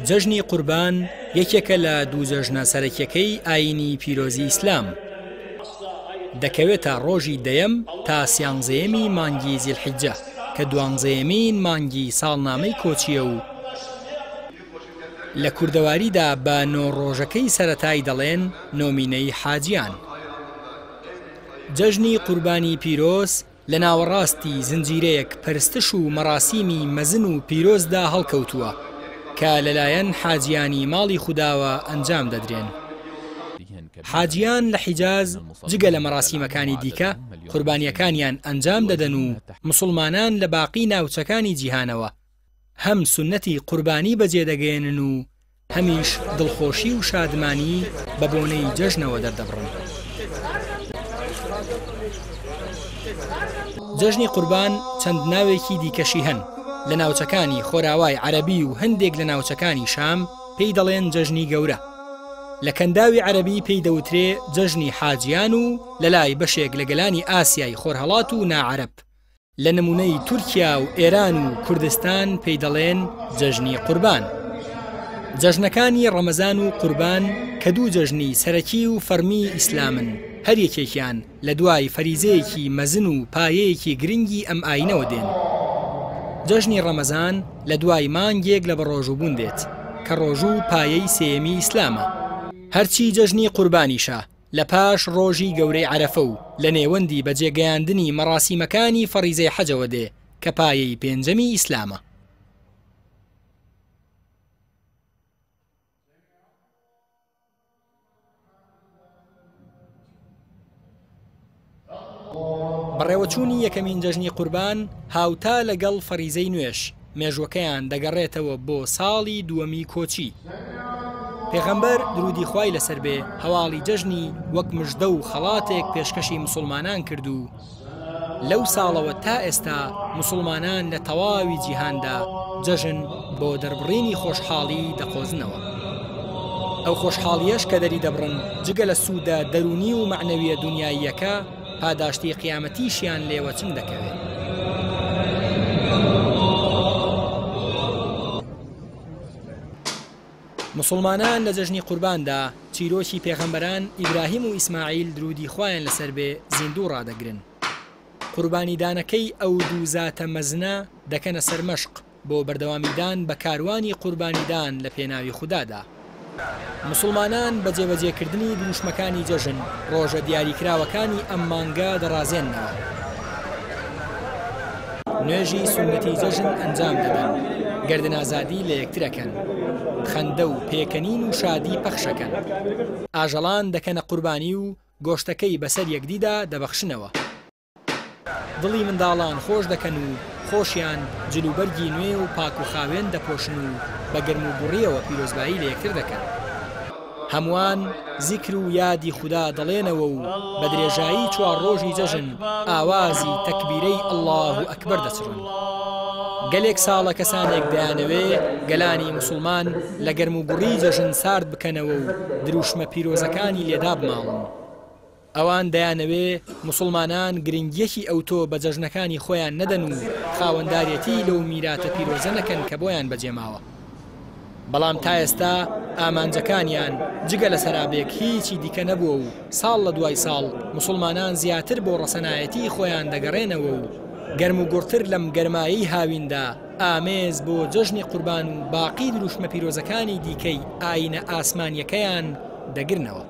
جەژنی قوربان یەکێکە لە دوو جەژنە سەرەکیەکەی ئاینی پیرۆزی ئیسلام. دەکەوێتە ڕۆژی دەیەم تا سیانزەیەمی مانگی زیلحیجە کە دوانزەیەمین مانگی ساڵنامەی کۆچیە و لە کوردەواریدا بە نۆ ڕۆژەکەی سەرەتای دەڵێن نۆمینەی حاجیان. جەژنی قوربانی پیرۆز لە ناوەڕاستی زنجیرەیەک پەرستش و مەراسیمی مەزن و پیرۆزدا هەڵکەوتووە کە لەلایەن حاجیانی ماڵی خودداوە ئەنجام دەدرێن. حاجیان لە حیجاز جگە لە مەراسیمەکانی دیکە قوربانیەکانیان ئەنجام دەدەن و مسلمانان لە باقی ناوچەکانی جیهانەوە هەم سونەتی قوربانی بەجێدەگەێنن و هەمیش دڵخۆشی و شادمانی بە بۆنەی جەژنەوە دەردەبڕن. جەژنی قوربان چەند ناوێکی دیکەشی هەن. لە ناوچەکانی خۆراوای عەرەبی و هەندێک لە ناوچەکانی شام پێی دەڵێن جەژنی گەورە. لە کەنداوی عەرەبی پێی دەوترێ جەژنی حاجیان و لەلای بەشێک لە گەلانی ئاسیای خۆرهەڵات و ناعەرەب. لە نمونەی تورکیا و ئێران و کوردستان پێی دەڵێن جەژنی قوربان. جەژنەکانی ڕەمەزان و قوربان کە دوو جەژنی سەرەکی و فەرمی ئیسلامن، هەر یەکێکیان لە دوای فەریزەیەکی مەزن و پایەیەکی گرنگی ئەم ئاینەوە دێن. جەژنی ڕەمەزان لە دوای مانگێک لە بەڕۆژوبوون دێت کە ڕۆژوو پایەی سێمی ئیسلامە. هەرچی جەژنی قوربانیشە لە پاش ڕۆژی گەورەی عەرەفە و لە نێوەندی بەجێگەیاندنی مەراسیمەکانی فەریزەی حەجەوە دێ کە پایەی پێنجەمی ئیسلامە. بەڕێوەچوونی یەکەمین جەژنی قوربان هاوتا لەگەڵ فەریزەی نوێش مێژوەکەیان دەگەڕێتەوە بۆ ساڵی دووەمی کۆچی. پێغەمبەر درودی خوای لەسەر بێ هەواڵی جەژنی وەک مژدە و خەڵاتێک پێشکەشی مسلمانان کرد و لەو ساڵەوە تا ئێستا مسلمانان لە تەواوی جیهاندا جەژن بۆ دەربڕینی خۆشحاڵی دەقۆزنەوە. ئەو خۆشحاڵیەش کە دەری دەبڕن جگە لە سوودە دەرونی و معنەویە دنیاییەکە پاداشتی قیامەتیشیان لێوە چن دەکەوێت. مسلمانان لە جەژنی قورباندا چیرۆکی پێغەمبەران ئیبراهیم و ئیسماعیل درودی خوایان لەسەر بێ زیندوو ڕادەگرن. قوربانیدانەکەی ئەو دوو زاتە مەزنە دەکەنە سەرمەشق بۆ بەردەوامیدان بە کاروانی قوربانیدان لە پێناوی خوددادا. مسلمانان بە جێبەجێکردنی دروشمەکانی جەژن ڕۆژە دیاریکراوەکانی ئەم مانگە دەڕازێننەوە. نوێژی سونەتی جەژن ئەنجام دەدەن، گەردەنازادی لە یەکترەکەن، خەندە و پێکەنین و شادی پەخشەکەن. ئاژەڵان دەکەنە قوربانی و گۆشتەکەی بەسەر یەکدیدا دەبەخشنەوە. دڵی منداڵان خۆش دەکەن و خۆشیان جلوبەرگی نوێ و پاک و خاوێن دەپۆشن و بە گەرم و گوڕیەوە پیرۆزبایی لە یەکتر دەکەن. هەمووان زیکر و یادی خوددا دەڵێنەوە و بە درێژایی چوار ڕۆژی جەژن ئاوازی تەکبیرەی ئەڵڵاهو ئەکبەر دەچڕن. گەلێک ساڵە کەسانێک دەیانەوێ گەلانی مسلمان لە گەرم و گوڕی جەژن سارد بکەنەوە و دروشمە پیرۆزەکانی لێدا بماڵن. ئەوان دەیانەوێ مسلمانان گرنگیەکی ئەوتۆ بە جەژنەکانی خۆیان نەدەن و خاوەنداریەتی لەو میراتە پیرۆزە نەکەن کە بۆیان بەجێماوە. بەڵام تا ئێستا ئامانجەکانیان جگە لە سەرابێک هیچی دیکە نەبووە و ساڵ لە دوای ساڵ مسلمانان زیاتر بۆ ڕەسەنایەتی خۆیان دەگەڕێنەوە و گەرم و گوڕتر لەم گەرمایی هاویندا ئامێز بۆ جەژنی قوربان و باقی دروشمە پیرۆزەکانی دیکەی ئاینە ئاسمانیەکەیان دەگرنەوە.